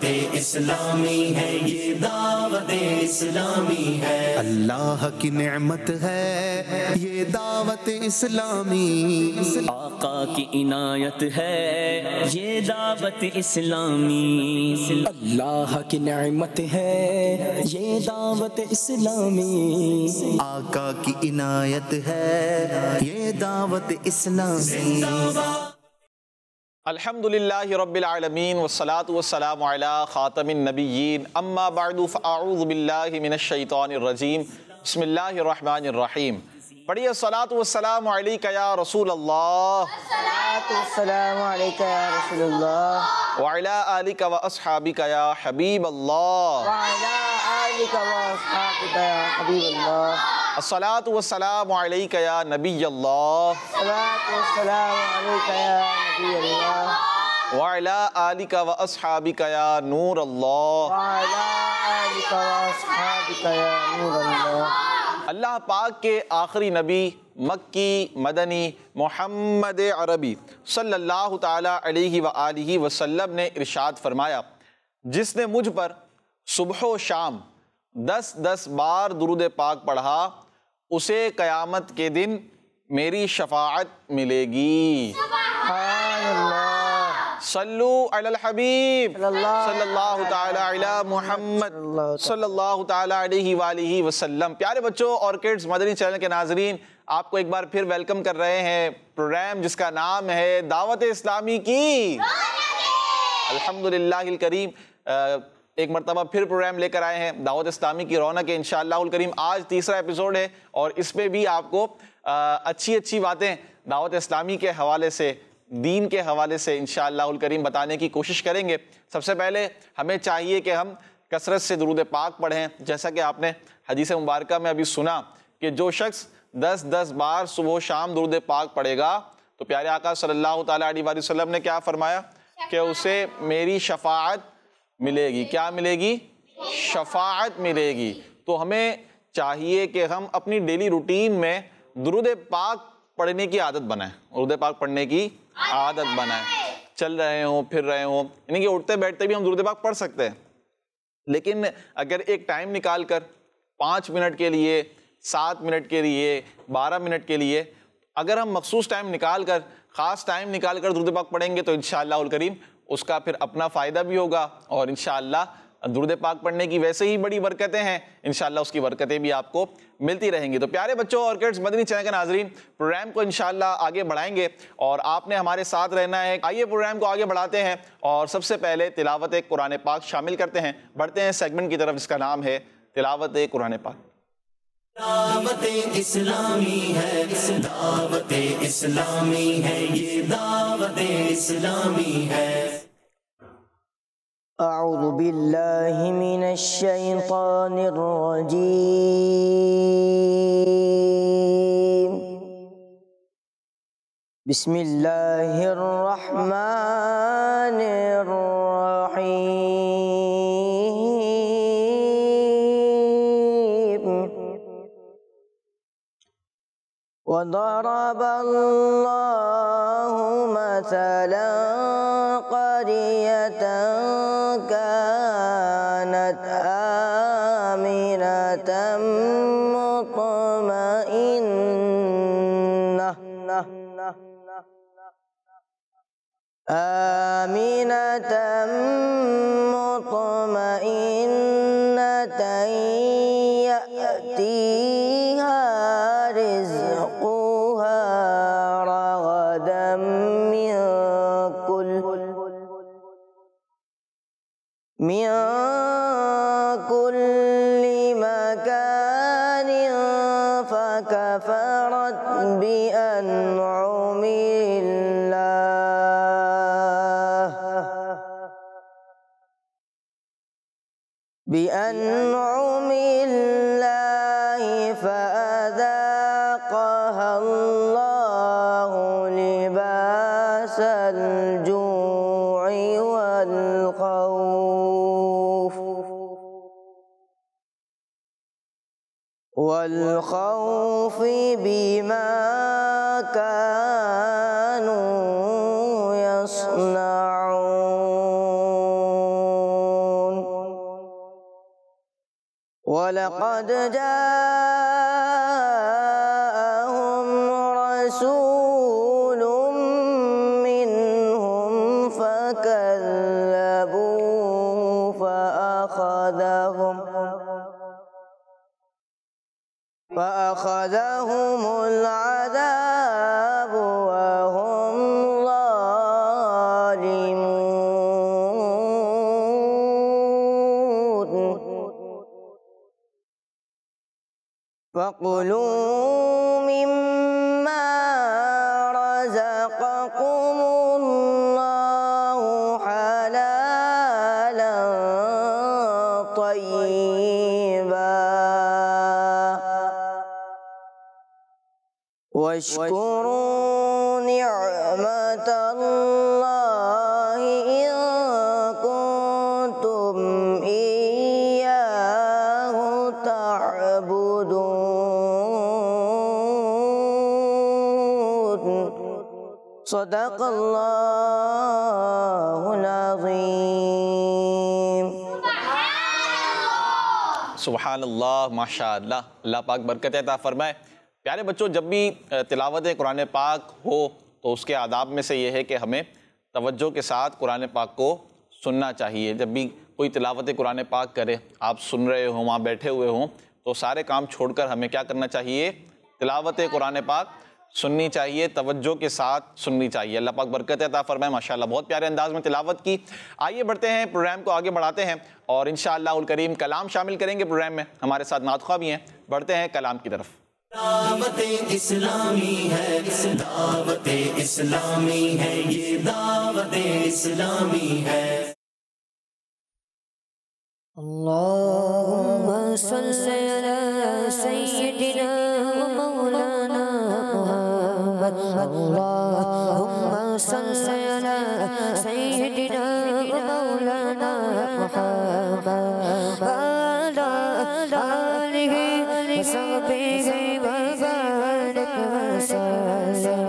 دعوت اسلامی ہے، یہ دعوت اسلامی ہے، اللہ کی نعمت ہے یہ دعوت اسلامی، آقا کی عنایت ہے یہ دعوت اسلامی، اللہ کی نعمت ہے یہ دعوت اسلامی، آقا کی عنایت ہے یہ دعوت اسلامی۔ الحمدللہ رب العالمین والصلاة والسلام علی خاتم النبیین، اما بعد فاعوذ باللہ من الشیطان الرجیم، بسم اللہ الرحمن الرحیم۔ پڑھیے الصلاة والسلام علیکہ یا رسول اللہ، الصلاۃ والسلام علیکہ یا رسول اللہ، وعلی آلکہ و اصحابکہ یا حبیب اللہ، وعلی آلکہ و اصحابکہ یا حبیب اللہ، الصلاة والسلام علیکہ یا نبی اللہ، الصلاۃ والسلام علیکہ یا نبی اللہ، وعلی آلکہ و اصحابکہ یا نور اللہ۔ وعلی آلکہ و اصحابکہ یا نور اللہ۔ اللہ پاک کے آخری نبی مکی مدنی محمد عربی صلی اللہ تعالی علیہ وآلہ وسلم نے ارشاد فرمایا، جس نے مجھ پر صبح و شام 10 بار درود پاک پڑھا اسے قیامت کے دن میری شفاعت ملے گی۔ سبحان اللہ، صلو علی الحبیب صلی اللہ تعالی علی محمد صلی اللہ تعالی علیہ وآلہ وسلم۔ پیارے بچوں اور کڈز مدنی چینل کے ناظرین، آپ کو ایک بار پھر ویلکم کر رہے ہیں پروگرام جس کا نام ہے دعوت اسلامی کی الحمدللہ الکریم۔ ایک مرتبہ پھر پروگرام لے کر آئے ہیں دعوت اسلامی کی رونق ہے انشاءاللہ الکریم۔ آج تیسرا ایپیسوڈ ہے اور اس پہ بھی آپ کو اچھی باتیں دعوت اسلامی کے حوالے سے، دین کے حوالے سے انشاءاللہ الکریم بتانے کی کوشش کریں گے۔ سب سے پہلے ہمیں چاہیے کہ ہم کثرت سے درود پاک پڑھیں، جیسا کہ آپ نے حدیث مبارکہ میں ابھی سنا کہ جو شخص 10 بار صبح و شام درود پاک پڑھے گا تو پیارے آقا صلی اللہ تعالیٰ علیہ وآلہ وسلم نے کیا فرمایا کہ اسے میری شفاعت ملے گی۔ کیا ملے گی؟ شفاعت ملے گی۔ تو ہمیں چاہیے کہ ہم اپنی ڈیلی روٹین میں درود پاک پڑھنے کی عادت بنائیں، درود پاک پڑھنے کی عادت بنائیں۔ چل رہے ہوں، پھر رہے ہوں، یعنی کہ اٹھتے بیٹھتے بھی ہم درود پاک پڑھ سکتے ہیں، لیکن اگر ایک ٹائم نکال کر 5 منٹ کے لیے، 7 منٹ کے لیے، 12 منٹ کے لیے اگر ہم مخصوص ٹائم نکال کر، خاص ٹائم نکال کر درود پاک پڑھیں گے تو انشاءاللہ الکریم اس کا پھر اپنا فائدہ بھی ہوگا، اور انشاءاللہ درود پاک پڑھنے کی ویسے ہی بڑی برکتیں ہیں، انشاءاللہ اس کی برکتیں بھی آپ کو ملتی رہیں گی۔ تو پیارے بچوں اور کڈز مدنی چینل کے ناظرین، پروگرام کو انشاءاللہ آگے بڑھائیں گے اور آپ نے ہمارے ساتھ رہنا ہے۔ آئیے پروگرام کو آگے بڑھاتے ہیں اور سب سے پہلے تلاوت قرآن پاک شامل کرتے ہیں۔ بڑھتے ہیں سیگمنٹ کی طرف جس کا نام ہے تلاوت قرآن پاک۔ دعوت اسلامی ہے، دعوت اسلامی ہے، یہ دعوت اسلامی ہے۔ اعوذ باللہ من الشیطان الرجیم، بسم اللہ الرحمن الرحیم۔ وضرب اللہ مثلا قریة كانت آمنة مطمئنة يأتيها رزقها رغدا من كل مكان فكفرت بأنعم الله فأذاقها الله لباس الجوع والخوف بما كانوا يصنعون۔ وَلَقَدْ جَاءَهُمْ رَسُولٌ مِّنْهُمْ فَكَذَّبُوهُ فَأَخَذَهُمُ الْعَذَابُ وَهُمْ ظَالِمُونَ فَكُلُوا مِمَّا رَزَقَكُمُ اللَّهُ حَلَالًا طَيِّبًا وَاشْكُرُوا نِعْمَةَ اللَّهِ إِن كُنتُمْ إِيَّاهُ تعبدون صدق اللہ العظیم. سبحان اللہ، ماشاء اللہ، اللہ پاک برکت عطا فرمائے. پیارے بچوں، جب بھی تلاوت قرآن پاک ہو تو اس کے آداب میں سے یہ ہے کہ ہمیں توجہ کے ساتھ قرآن پاک کو سننا چاہیے. جب بھی کوئی تلاوت قرآن پاک کرے، آپ سن رہے ہوں، وہاں بیٹھے ہوئے ہوں، تو سارے کام چھوڑ کر ہمیں کیا کرنا چاہیے؟ تلاوت قرآن پاک سننی چاہیے، توجہ کے ساتھ سننی چاہیے. اللہ پاک برکت عطا فرمائے. ماشاءاللہ بہت پیارے انداز میں تلاوت کی. آئیے بڑھتے ہیں، پروگرام کو آگے بڑھاتے ہیں اور انشاءاللہ الکریم کلام شامل کریں گے پروگرام میں. ہمارے ساتھ نعت خواہ بھی ہیں. بڑھتے ہیں کلام کی طرف. دعوت اسلامی ہے، دعوت اسلامی ہے، یہ دعوت اسلامی ہے. اللهم صل على سيدنا ومولانا محمد. اللهم صل على سيدنا ومولانا محمد وعلى آله وصحبه وبارك وسلم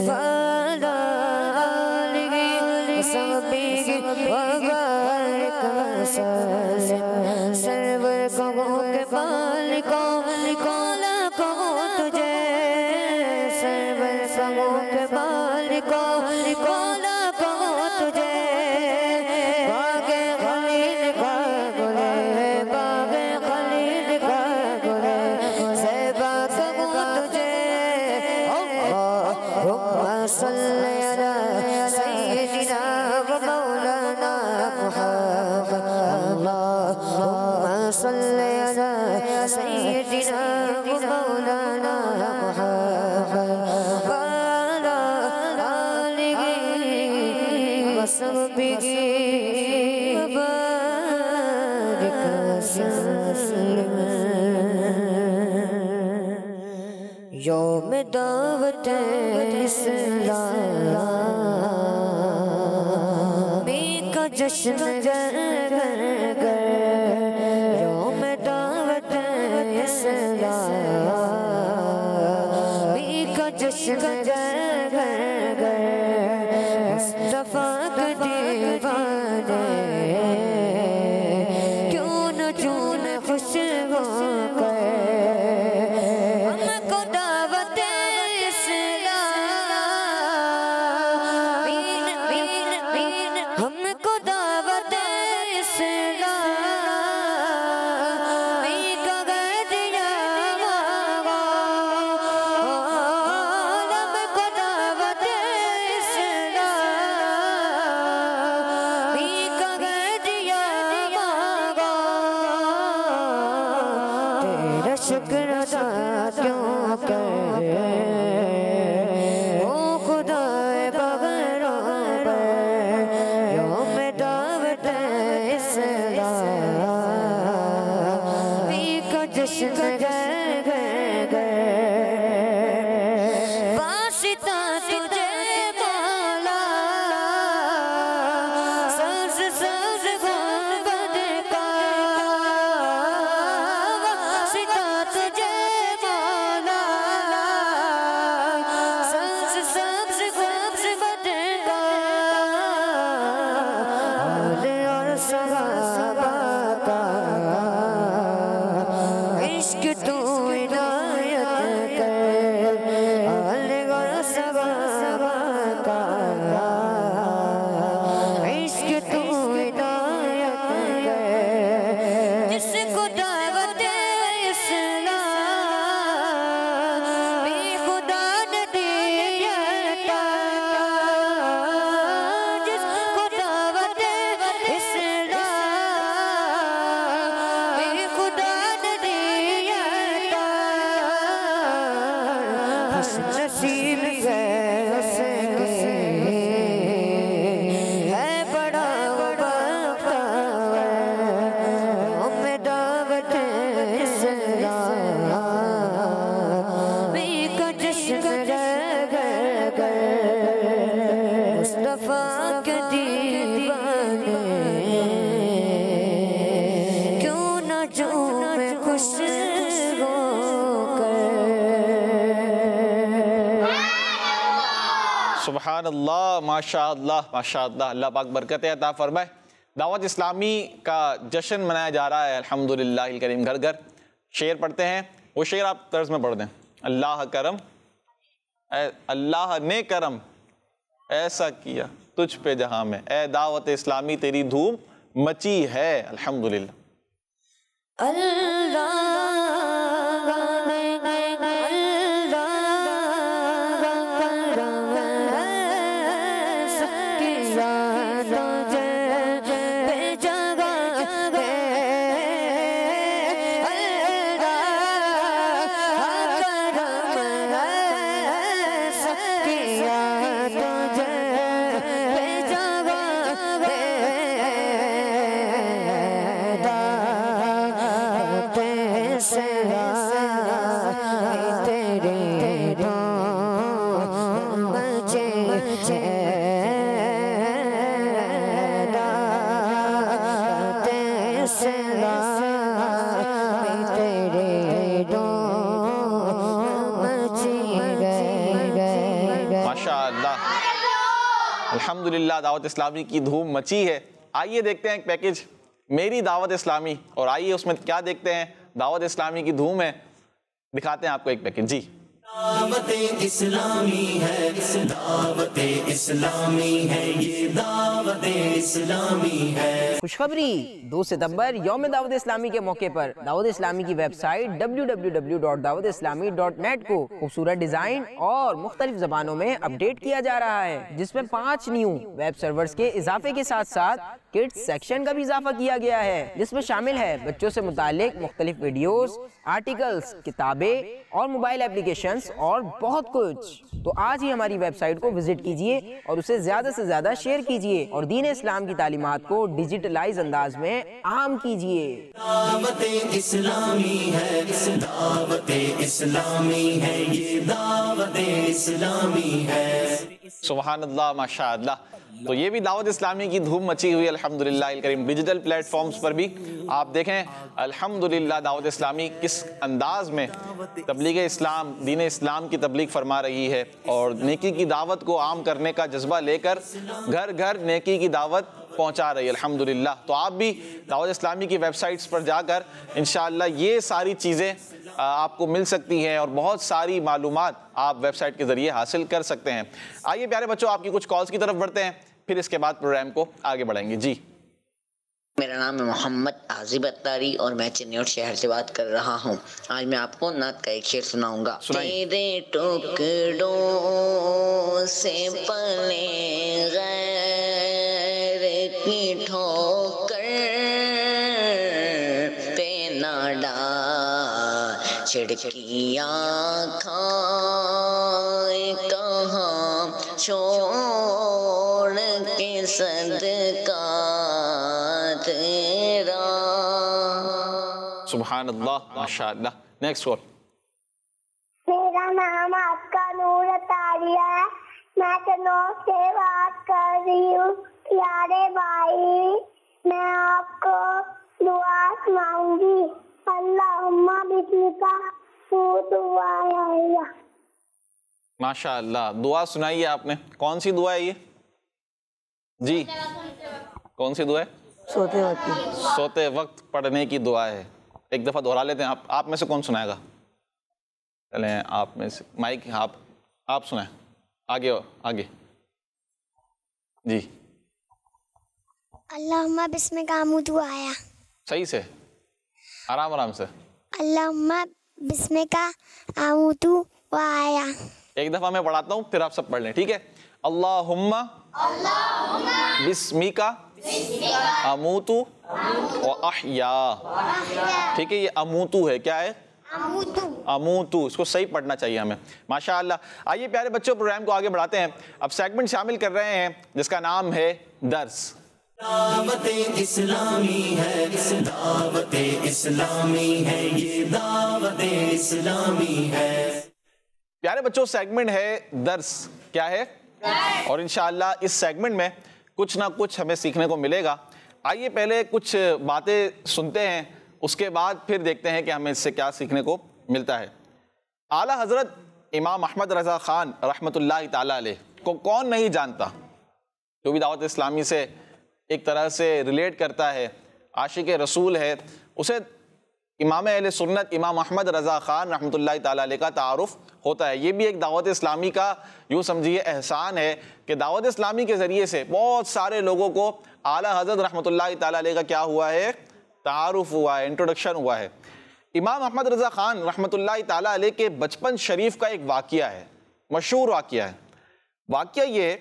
وعلى آله وصحبه وبارك وسلم. سرور کہوں کے مالکوں کولا کہوں تجھے، سرور کہوں کے مالکوں کولا کہوں تجھے. باغ خلیل کا گلے، باغ خلیل کا گلے، زیبا کہوں تجھے. اللہم صل علی سیدنا و مولانا محمد. اللہم صل علی سیدنا و مولانا محمد وعلی آلہ وصحبہ وبارک وسلم. یوم دعوت اسلامی کا جشن گر گر گر، یوم دعوت اسلامی کا جشن گر گر گر. مصطفیٰ کے دیوانے کیوں نہ چون خوش ہو کر ہم کو دعوت اسلامی، ہم کو دعوت اسلامی کا دیا. ہم کو دعوت اسلامی کا دیا. تیرا شکر ادا کیوں کرے او خدا بغیر یوم دعوت اسلامی کا جشن گر گر گر. واسطہ تجھے مولا سبز سبز گنبد کا، واسطہ تجھے مولا سبز سبز گنبد کا. آل اور صحابہ کا سبحان اللہ، ماشاء اللہ ماشاء اللہ، اللہ پاک برکت عطا فرمائے۔ دعوت اسلامی کا جشن منایا جا رہا ہے الحمدللہ الکریم، گھر گھر شعر پڑھتے ہیں، وہ شعر آپ طرز میں پڑھ دیں۔ اللہ کرم، اللہ نے کرم ایسا کیا تجھ پہ جہاں میں، اے دعوت اسلامی تیری دھوم مچی ہے الحمدللہ۔ الحمدللہ دعوت اسلامی کی دھوم مچی ہے۔ آئیے دیکھتے ہیں ایک پیکج میری دعوت اسلامی، اور آئیے اس میں کیا دیکھتے ہیں۔ دعوت اسلامی کی دھوم ہے، دکھاتے ہیں آپ کو ایک پیکج۔ جی دعوت اسلامی ہے، دعوت اسلامی ہے، یہ دعوت اسلامی ہے۔ خوشخبری، 2 ستمبر یوم دعوت اسلامی کے موقع پر دعوت اسلامی کی ویب سائٹ www.dawatislami.net کو خوبصورت ڈیزائن اور مختلف زبانوں میں اپڈیٹ کیا جا رہا ہے، جس میں 5 نیو ویب سرورز کے اضافے کے ساتھ ساتھ کڈز سیکشن کا بھی اضافہ کیا گیا ہے، جس میں شامل ہے بچوں سے متعلق مختلف ویڈیوز، آرٹیکلز، کتابیں اور موبائل اپلیکیشنز اور بہت کچھ۔ تو آج ہی ہماری ویب سائٹ کو وزٹ کیجئے اور اسے زیادہ سے زیادہ شیئر کیجئے اور دین اسلام کی تعلیمات کو ڈیجیٹلائز انداز میں عام کیجئے۔ دعوت اسلامی ہے، دعوت اسلامی ہے، یہ دعوت اسلامی ہے۔ سبحان اللہ ماشاء اللہ۔ تو یہ بھی دعوت اسلامی کی دھوم مچی ہوئی الحمدللہ الکریم، ڈیجیٹل پلیٹ فارمز پر بھی آپ دیکھیں الحمدللہ دعوت اسلامی کس انداز میں تبلیغ اسلام، دین اسلام کی تبلیغ فرما رہی ہے، اور نیکی کی دعوت کو عام کرنے کا جذبہ لے کر گھر گھر نیکی کی دعوت پہنچا رہی ہے الحمدللہ۔ تو آپ بھی دعوت اسلامی کی ویب سائٹس پر جا کر انشاءاللہ یہ ساری چیزیں آپ کو مل سکتی ہیں، اور بہت ساری معلومات آپ ویب سائٹ کے ذریعے حاصل کر سکتے ہیں۔ آئیے پیارے بچوں آپ کی کچھ کالز کی طرف بڑھتے ہیں، پھر اس کے بعد پروگرام کو آگے بڑھائیں گے۔ جی میرا نام ہے محمد عازب اتاری اور میں چنیوٹ شہر سے بات کر رہا ہوں۔ آج میں آپ کو نعت کا ایک شعر سناؤں گا۔ تیرے ٹکڑوں سے پلے غیر کی ٹھوکر پہ نہ ڈال، چھڑکیاں کھائے کہاں چھوڑ کے صدقہ تیرا۔ سبحان اللہ ماشاءاللہ۔ Next call. میرا نام آپ کا نور اتاریہ ہے، میں چنوٹ سے بات کر رہی ہوں۔ پیارے بھائی میں آپ کو دعا سناؤں گی۔ اللہم بسمک دعا۔ ماشاءاللہ دعا سنائی ہے آپ نے، کون سی دعا ہے یہ؟ جی کون سی دعا ہے؟ سوتے وقت پڑھنے کی دعا ہے۔ ایک دفعہ دہرا لیتے ہیں، آپ میں سے کون سنائے گا؟ چلیں آپ میں سے مائک آپ سنائیں، آگے جی۔ اللہم بسمک دعایا، صحیح سے، آرام سے۔ اللہم بسمک دعایا۔ ایک دفعہ میں پڑھاتا ہوں پھر آپ سب پڑھ لیں، ٹھیک ہے؟ اللہم بسمک اموت و احیا، ٹھیک ہے؟ یہ اموتو ہے، کیا ہے؟ اموتو، اس کو صحیح پڑھنا چاہیے ہمیں، ماشاءاللہ۔ آئیے پیارے بچوں پروگرام کو آگے بڑھاتے ہیں، اب سیگمنٹ شامل کر رہے ہیں جس کا نام ہے درس۔ دعوت اسلامی ہے، دعوت اسلامی ہے، یہ دعوت اسلامی ہے۔ پیارے بچوں سیگمنٹ ہے درس، کیا ہے؟ اور انشاءاللہ اس سیگمنٹ میں کچھ نہ کچھ ہمیں سیکھنے کو ملے گا۔ آئیے پہلے کچھ باتیں سنتے ہیں، اس کے بعد پھر دیکھتے ہیں کہ ہمیں اس سے کیا سیکھنے کو ملتا ہے۔ اعلیٰ حضرت امام احمد رضا خان رحمۃ اللہ تعالیٰ علیہ کو کون نہیں جانتا؟ جو بھی دعوت اسلامی سے ایک طرح سے ریلیٹ کرتا ہے، عاشق رسول ہے، اسے امام اہل سنت امام احمد رضا خان رحمۃ اللہ تعالیٰ علیہ کا تعارف ہوتا ہے۔ یہ بھی ایک دعوت اسلامی کا یوں سمجھیے احسان ہے کہ دعوت اسلامی کے ذریعے سے بہت سارے لوگوں کو اعلیٰ حضرت رحمۃ اللہ تعالیٰ علیہ کا کیا ہوا ہے؟ تعارف ہوا ہے، انٹروڈکشن ہوا ہے۔ امام احمد رضا خان رحمۃ اللہ تعالیٰ علیہ کے بچپن شریف کا ایک واقعہ ہے، مشہور واقعہ ہے۔ واقعہ یہ ہے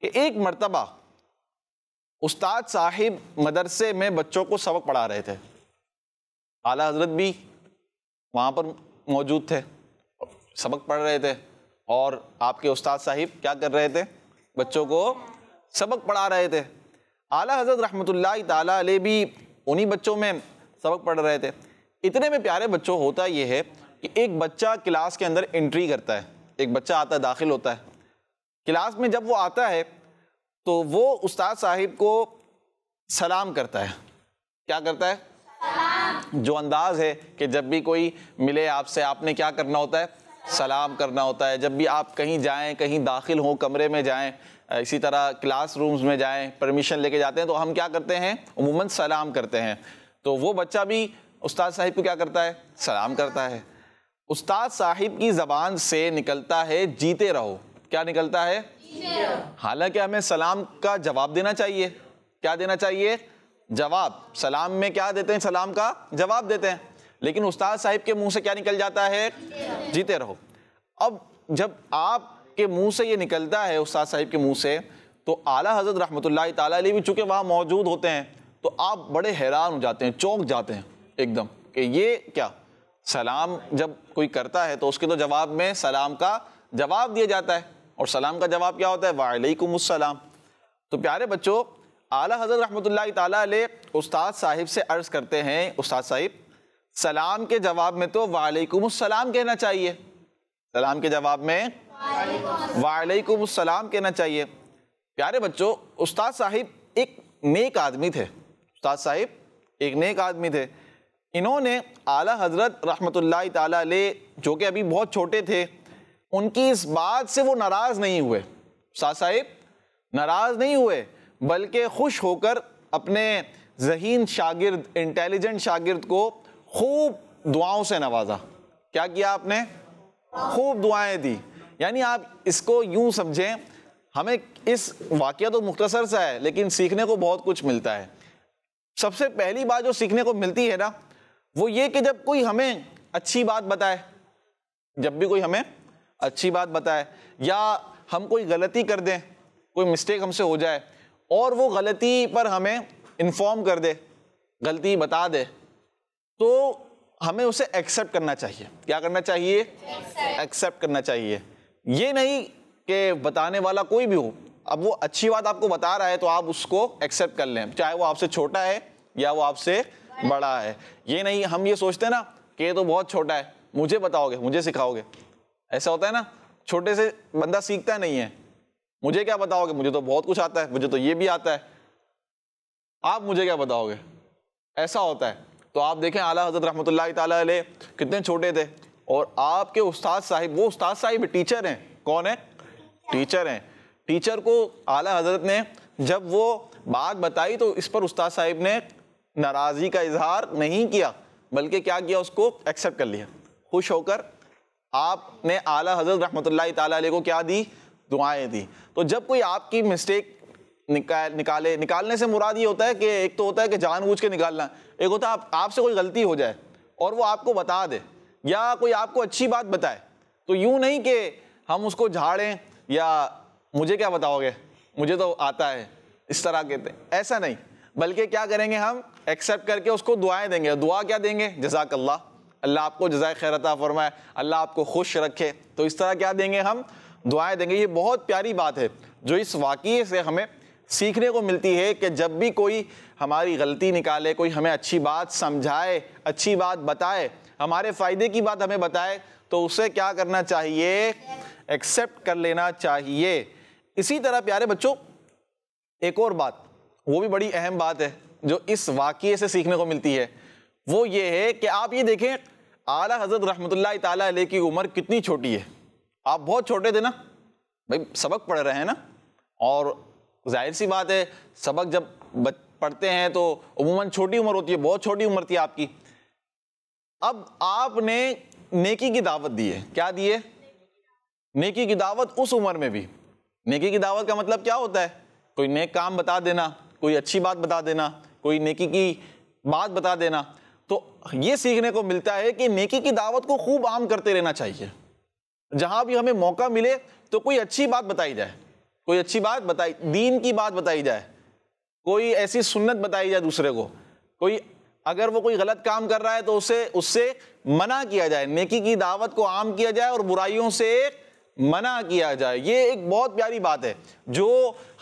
کہ ایک مرتبہ استاد صاحب مدرسے میں بچوں کو سبق پڑھا رہے تھے، اعلیٰ حضرت بھی وہاں پر موجود تھے، سبق پڑھ رہے تھے، اور آپ کے استاد صاحب کیا کر رہے تھے؟ بچوں کو سبق پڑھا رہے تھے۔ اعلیٰ حضرت رحمۃ اللہ تعالیٰ علیہ بھی انہی بچوں میں سبق پڑھ رہے تھے۔ اتنے میں پیارے بچوں ہوتا یہ ہے کہ ایک بچہ کلاس کے اندر انٹری کرتا ہے، ایک بچہ آتا ہے، داخل ہوتا ہے کلاس میں۔ جب وہ آتا ہے تو وہ استاد صاحب کو سلام کرتا ہے۔ کیا کرتا ہے؟ جو انداز ہے کہ جب بھی کوئی ملے آپ سے، آپ نے کیا کرنا ہوتا ہے؟ سلام کرنا ہوتا ہے۔ جب بھی آپ کہیں جائیں، کہیں داخل ہوں، کمرے میں جائیں، اسی طرح کلاس رومز میں جائیں، پرمیشن لے کے جاتے ہیں تو ہم کیا کرتے ہیں؟ عموماً سلام کرتے ہیں۔ تو وہ بچہ بھی استاد صاحب کو کیا کرتا ہے؟ سلام کرتا ہے۔ استاد صاحب کی زبان سے نکلتا ہے جیتے رہو۔ کیا نکلتا ہے؟ حالانکہ ہمیں سلام کا جواب دینا چاہیے۔ کیا دینا چاہیے؟ جواب۔ سلام میں کیا دیتے ہیں؟ سلام کا جواب دیتے ہیں۔ لیکن استاد صاحب کے منہ سے کیا نکل جاتا ہے؟ جیتے رہو۔ اب جب آپ کے منہ سے یہ نکلتا ہے استاد صاحب کے منہ سے، تو اعلیٰ حضرت رحمۃ اللہ تعالیٰ علیہ بھی چونکہ وہاں موجود ہوتے ہیں تو آپ بڑے حیران ہو جاتے ہیں، چونک جاتے ہیں ایک دم کہ یہ کیا؟ سلام جب کوئی کرتا ہے تو اس کے تو جواب میں سلام کا جواب دیا جاتا ہے، اور سلام کا جواب کیا ہوتا ہے؟ وعلیکم السلام۔ تو پیارے بچوں، اعلیٰ حضرت رحمۃ اللہ تعالیٰ علیہ استاد صاحب سے عرض کرتے ہیں، استاد صاحب سلام کے جواب میں تو وعلیکم السلام کہنا چاہیے، سلام کے جواب میں وعلیکم السلام کہنا چاہیے۔ پیارے بچوں، استاد صاحب ایک نیک آدمی تھے، استاد صاحب ایک نیک آدمی تھے۔ انہوں نے اعلیٰ حضرت رحمۃ اللہ تعالیٰ علیہ جو کہ ابھی بہت چھوٹے تھے، ان کی اس بات سے وہ ناراض نہیں ہوئے۔ استاد صاحب ناراض نہیں ہوئے، بلکہ خوش ہو کر اپنے ذہین شاگرد، انٹیلیجنٹ شاگرد کو خوب دعاؤں سے نوازا۔ کیا کیا آپ نے؟ خوب دعائیں دی۔ یعنی آپ اس کو یوں سمجھیں، ہمیں اس واقعہ تو مختصر سا ہے لیکن سیکھنے کو بہت کچھ ملتا ہے۔ سب سے پہلی بات جو سیکھنے کو ملتی ہے نا، وہ یہ کہ جب کوئی ہمیں اچھی بات بتائے، جب بھی کوئی ہمیں اچھی بات بتائے، یا ہم کوئی غلطی کر دیں، کوئی مسٹیک ہم سے ہو جائے اور وہ غلطی پر ہمیں انفارم کر دے، غلطی بتا دے، تو ہمیں اسے ایکسیپٹ کرنا چاہیے۔ کیا کرنا چاہیے؟ ایکسیپٹ کرنا چاہیے۔ یہ نہیں کہ بتانے والا کوئی بھی ہو، اب وہ اچھی بات آپ کو بتا رہا ہے تو آپ اس کو ایکسیپٹ کر لیں، چاہے وہ آپ سے چھوٹا ہے یا وہ آپ سے بڑا ہے۔ یہ نہیں ہم یہ سوچتے نا کہ یہ تو بہت چھوٹا ہے، مجھے بتاؤ گے، مجھے سکھاؤ گے۔ ایسا ہوتا ہے نا، چھوٹے سے بندہ سیکھتا نہیں ہے، مجھے کیا بتاؤ گے، مجھے تو بہت کچھ آتا ہے، مجھے تو یہ بھی آتا ہے، آپ مجھے کیا بتاؤ گے، ایسا ہوتا ہے۔ تو آپ دیکھیں اعلیٰ حضرت رحمۃ اللہ تعالیٰ علیہ کتنے چھوٹے تھے، اور آپ کے استاد صاحب، وہ استاد صاحب ٹیچر ہیں، کون ہیں؟ ٹیچر ہیں۔ ٹیچر کو اعلیٰ حضرت نے جب وہ بات بتائی تو اس پر استاد صاحب نے ناراضی کا اظہار نہیں کیا، بلکہ کیا کیا؟ اس کو ایکسیپٹ کر لیا۔ خوش ہو کر آپ نے اعلیٰ حضرت رحمۃ اللہ تعالیٰ علیہ کو کیا دی؟ دعائیں دی۔ تو جب کوئی آپ کی مسٹیک نکالنے سے مراد یہ ہوتا ہے کہ ایک تو ہوتا ہے کہ جان بوجھ کے نکالنا، ایک ہوتا ہے آپ سے کوئی غلطی ہو جائے اور وہ آپ کو بتا دے، یا کوئی آپ کو اچھی بات بتائے، تو یوں نہیں کہ ہم اس کو جھاڑیں یا مجھے کیا بتاؤ گے، مجھے تو آتا ہے، اس طرح کہتے ہیں، ایسا نہیں، بلکہ کیا کریں گے؟ ہم ایکسیپٹ کر کے اس کو دعائیں دیں گے۔ دعا کیا دیں گے؟ جزاک اللہ، اللہ آپ کو جزائے خیر عطا فرمائے، اللہ آپ کو خوش رکھے۔ تو اس طرح کیا دیں گے؟ ہم دعائیں دیں گے۔ یہ بہت پیاری بات ہے جو اس واقعے سے ہمیں سیکھنے کو ملتی ہے کہ جب بھی کوئی ہماری غلطی نکالے، کوئی ہمیں اچھی بات سمجھائے، اچھی بات بتائے، ہمارے فائدے کی بات ہمیں بتائے، تو اسے کیا کرنا چاہیے؟ ایکسیپٹ کر لینا چاہیے۔ اسی طرح پیارے بچوں، ایک اور بات، وہ بھی بڑی اہم بات ہے جو اس واقعے سے سیکھنے کو ملتی ہے، وہ یہ ہے کہ آپ یہ دیکھیں اعلیٰ حضرت رحمۃ اللہ تعالیٰ علیہ کی عمر کتنی چھوٹی ہے۔ آپ بہت چھوٹے تھے نا بھائی سبق پڑھ رہے ہیں نا، اور ظاہر سی بات ہے سبق جب پڑھتے ہیں تو عموماً چھوٹی عمر ہوتی ہے، بہت چھوٹی عمر تھی آپ کی. اب آپ نے نیکی کی دعوت دی ہے. کیا دی ہے؟ نیکی کی دعوت. اس عمر میں بھی نیکی کی دعوت کا مطلب کیا ہوتا ہے؟ کوئی نیک کام بتا دینا، کوئی اچھی بات بتا دینا، کوئی نیکی کی بات بتا دینا. تو یہ سیکھنے کو ملتا ہے کہ نیکی کی دعوت کو خوب عام کرتے رہنا چاہیے. جہاں بھی ہمیں موقع ملے تو کوئی اچھی بات بتائی جائے، کوئی اچھی بات بتائی، دین کی بات بتائی جائے، کوئی ایسی سنت بتائی جائے دوسرے کو. کوئی اگر وہ کوئی غلط کام کر رہا ہے تو اس سے منع کیا جائے، نیکی کی دعوت کو عام کیا جائے اور برائیوں سے منع کیا جائے. یہ ایک بہت پیاری بات ہے جو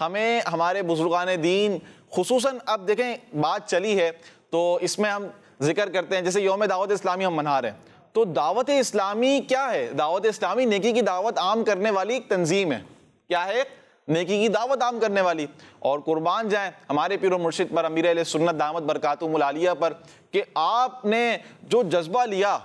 ہمیں ہمارے بزرگان دین خصوصاً، اب دیکھیں بات چلی ہے تو اس میں ہم ذکر کرتے ہیں، جیسے یوم دعوت اسلامی ہم منا رہے ہیں، تو دعوت اسلامی کیا ہے؟ دعوت اسلامی نیکی کی دعوت عام کرنے والی ایک تنظیم ہے. کیا ہے؟ نیکی کی دعوت عام کرنے والی. اور قربان جائیں ہمارے پیر و مرشد پر، امیر اہل سنت دامت برکاتہم العالیہ پر، کہ آپ نے جو جذبہ لیا،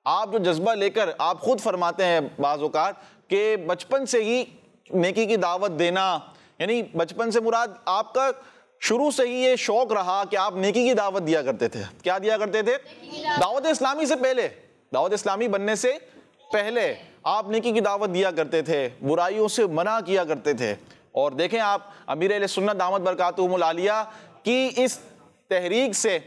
آپ جو جذبہ لے کر، آپ خود فرماتے ہیں بعض اوقات کہ بچپن سے ہی نیکی کی دعوت دینا، یعنی بچپن سے مراد آپ کا شروع سے ہی یہ شوق رہا کہ آپ نیکی کی دعوت دیا کرتے تھے. کیا دیا کرتے تھے؟ دعوت اسلامی سے پہلے، دعوت اسلامی بننے سے پہلے آپ نیکی کی دعوت دیا کرتے تھے، برائیوں سے منع کیا کرتے تھے. اور دیکھیں آپ امیر اہل سنت دامت برکاتہم العالیہ کی اس تحریک سے،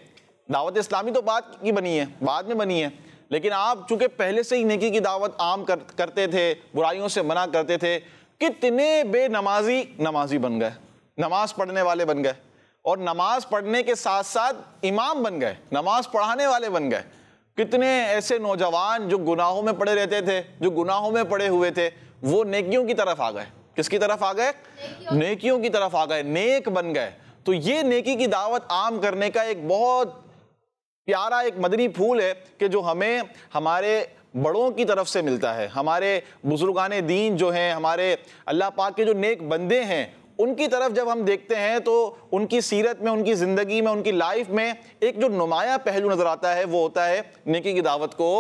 دعوت اسلامی تو بعد کی بنی ہے، بعد میں بنی ہے، لیکن آپ چونکہ پہلے سے ہی نیکی کی دعوت عام کرتے تھے، برائیوں سے منع کرتے تھے، کتنے بے نمازی بن گئے، نماز پڑھنے والے بن گئے، اور نماز پڑھنے کے ساتھ ساتھ امام بن گئے، نماز پڑھانے والے بن گئے. کتنے ایسے نوجوان جو گناہوں میں پڑے رہتے تھے، جو گناہوں میں پڑے ہوئے تھے، وہ نیکیوں کی طرف آ گئے. کس کی طرف آ گئے؟ نیکیوں کی طرف آ گئے، نیک بن گئے. تو یہ نیکی کی دعوت عام کرنے کا ایک بہت پیارا ایک مدنی پھول ہے کہ جو ہمیں ہمارے بڑوں کی طرف سے ملتا ہے. ہمارے بزرگان دین جو ہیں، ہمارے اللہ پاک کے جو نیک بندے ہیں، ان کی طرف جب ہم دیکھتے ہیں تو ان کی سیرت میں، ان کی زندگی میں، ان کی لائف میں ایک جو نمایاں پہلو نظر آتا ہے وہ ہوتا ہے نیکی کی دعوت کو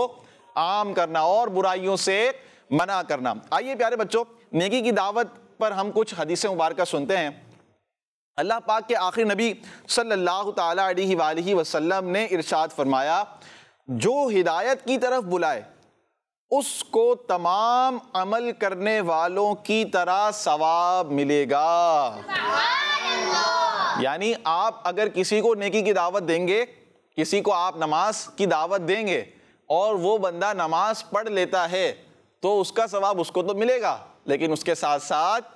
عام کرنا اور برائیوں سے منع کرنا. آئیے پیارے بچوں، نیکی کی دعوت پر ہم کچھ حدیث مبارکہ سنتے ہیں. اللہ پاک کے آخری نبی صلی اللہ تعالیٰ علیہ وآلہ وسلم نے ارشاد فرمایا، جو ہدایت کی طرف بلائے اس کو تمام عمل کرنے والوں کی طرح ثواب ملے گا. یعنی آپ اگر کسی کو نیکی کی دعوت دیں گے، کسی کو آپ نماز کی دعوت دیں گے اور وہ بندہ نماز پڑھ لیتا ہے تو اس کا ثواب اس کو تو ملے گا، لیکن اس کے ساتھ ساتھ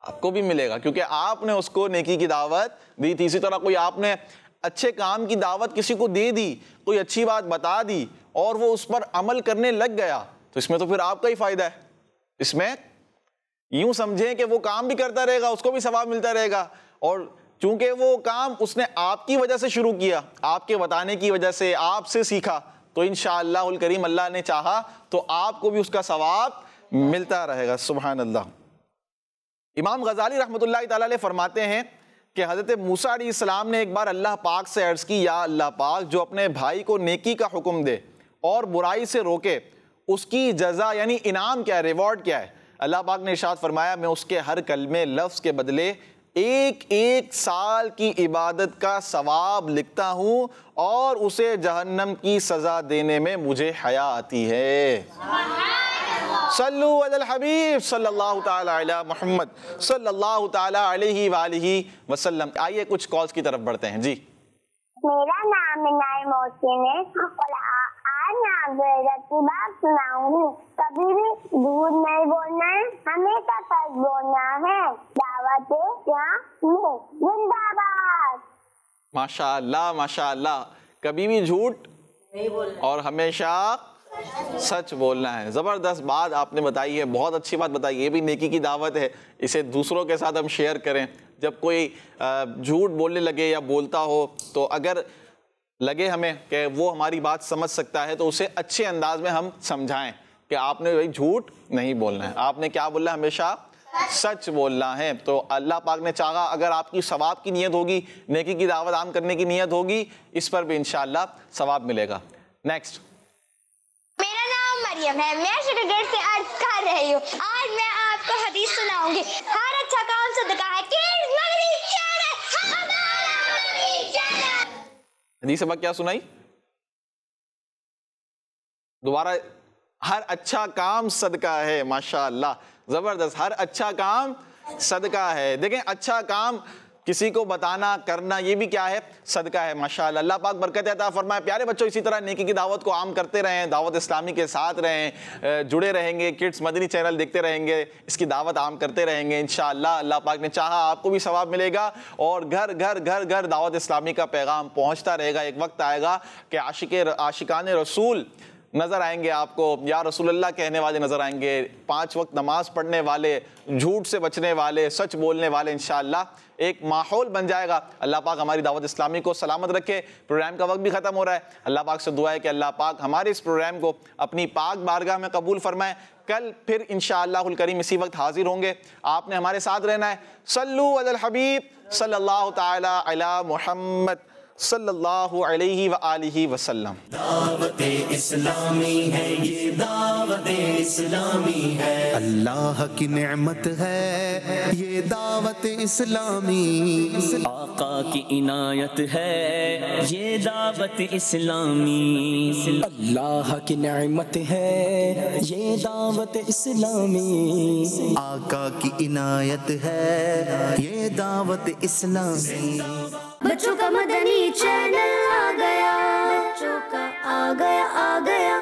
آپ کو بھی ملے گا، کیونکہ آپ نے اس کو نیکی کی دعوت دی تھی. اسی طرح کوئی آپ نے اچھے کام کی دعوت کسی کو دے دی، کوئی اچھی بات بتا دی اور وہ اس پر عمل کرنے لگ گیا، تو اس میں تو پھر آپ کا ہی فائدہ ہے. اس میں یوں سمجھیں کہ وہ کام بھی کرتا رہے گا، اس کو بھی ثواب ملتا رہے گا، اور چونکہ وہ کام اس نے آپ کی وجہ سے شروع کیا، آپ کے بتانے کی وجہ سے، آپ سے سیکھا، تو انشاءاللہ الکریم اللہ نے چاہا تو آپ کو بھی اس کا ثواب ملتا رہے گا. سبحان اللہ. امام غزالی رحمۃ اللہ تعالیٰ علیہ فرماتے ہیں کہ حضرت موسیٰ علیہ السلام نے ایک بار اللہ پاک سے عرض کی، یا اللہ پاک، جو اپنے بھائی کو نیکی کا حکم دے اور برائی سے روکے، اس کی جزا یعنی انعام کیا ہے، ریوارڈ کیا ہے؟ اللہ پاک نے ارشاد فرمایا، میں اس کے ہر کلمے لفظ کے بدلے ایک سال کی عبادت کا ثواب لکھتا ہوں اور اسے جہنم کی سزا دینے میں مجھے حیا آتی ہے. صلو علی الحبیب صلی اللہ تعالی علی محمد صلی اللہ تعالی علیہ وآلہ وسلم. آئیے کچھ کالز کی طرف بڑھتے ہیں. جی میرا نام نائم محسن ہے اور آج میں آپ کو ایک اچھی بات سناؤں گی. کبھی بھی جھوٹ نہیں بولنا ہے، ہمیشہ سچ بولنا ہے. دعوت اسلامی زندہ باد. ماشاء اللہ ماشاء اللہ. کبھی بھی جھوٹ اور ہمیشہ سچ بولنا ہے. زبردست بات آپ نے بتائی ہے، بہت اچھی بات بتائی. یہ بھی نیکی کی دعوت ہے، اسے دوسروں کے ساتھ ہم شیئر کریں. جب کوئی جھوٹ بولنے لگے یا بولتا ہو تو اگر لگے ہمیں کہ وہ ہماری بات سمجھ سکتا ہے تو اسے اچھے انداز میں ہم سمجھائیں کہ آپ نے جھوٹ نہیں بولنا ہے، آپ نے کیا بولنا ہے، ہمیشہ سچ بولنا ہے. تو اللہ پاک نے چاہا اگر آپ کی ثواب کی نیت ہوگی، نیکی کی دعوت عام کرنے کی نیت ہوگی، اس پر بھی انشاءاللہ ثواب ملے گا. نیکسٹ. میرا نام مریم ہے، میں سیکنڈ گریڈ سے عرض کر رہی ہوں. آج میں آپ آپ کو حدیث سناؤں گی. ہر اچھا کام صدقہ ہے. حدیث سبق کیا سنائی دوبارہ؟ ہر اچھا کام صدقہ ہے. ماشاء اللہ زبردست. ہر اچھا کام صدقہ ہے. دیکھیں اچھا کام کسی کو بتانا کرنا یہ بھی کیا ہے؟ صدقہ ہے. ماشاءاللہ اللہ پاک برکت عطا فرمائے. پیارے بچوں اسی طرح نیکی کی دعوت کو عام کرتے رہیں, دعوت اسلامی کے ساتھ رہیں, جڑے رہیں گے, کڈس مدنی چینل دیکھتے رہیں گے, اس کی دعوت عام کرتے رہیں گے. انشاءاللہ اللہ پاک نے چاہا آپ کو بھی ثواب ملے گا اور گھر گھر گھر گھر دعوت اسلامی کا پیغام پہنچتا رہے گا. ایک وقت آئے گا کہ عاشقان رسول نظر آئیں گے آپ کو, یا رسول اللہ کہنے والے نظر آئیں گے, 5 وقت نماز پڑھنے والے, جھوٹ سے بچنے والے, سچ بولنے والے. انشاءاللہ ایک ماحول بن جائے گا. اللہ پاک ہماری دعوت اسلامی کو سلامت رکھے. پروگرام کا وقت بھی ختم ہو رہا ہے. اللہ پاک سے دعا ہے کہ اللہ پاک ہمارے اس پروگرام کو اپنی پاک بارگاہ میں قبول فرمائے. کل پھر انشاءاللہ الکریم اسی وقت حاضر ہوں گے. آپ نے ہمارے ساتھ رہنا ہے. صلو علی الحبیب صلی اللہ تعالی علی محمد صلی اللہ علیہ وآلہ وسلم. دعوت اسلامی ہے یہ دعوت اسلامی ہے. اللہ کی نعمت ہے یہ دعوت اسلامی. آقا کی عنایت ہے یہ دعوت اسلامی. اللہ کی نعمت ہے یہ دعوت اسلامی. آقا کی عنایت ہے یہ دعوت اسلامی. بچوں کا مدنی چینل آ گیا, بچوں کا آ گیا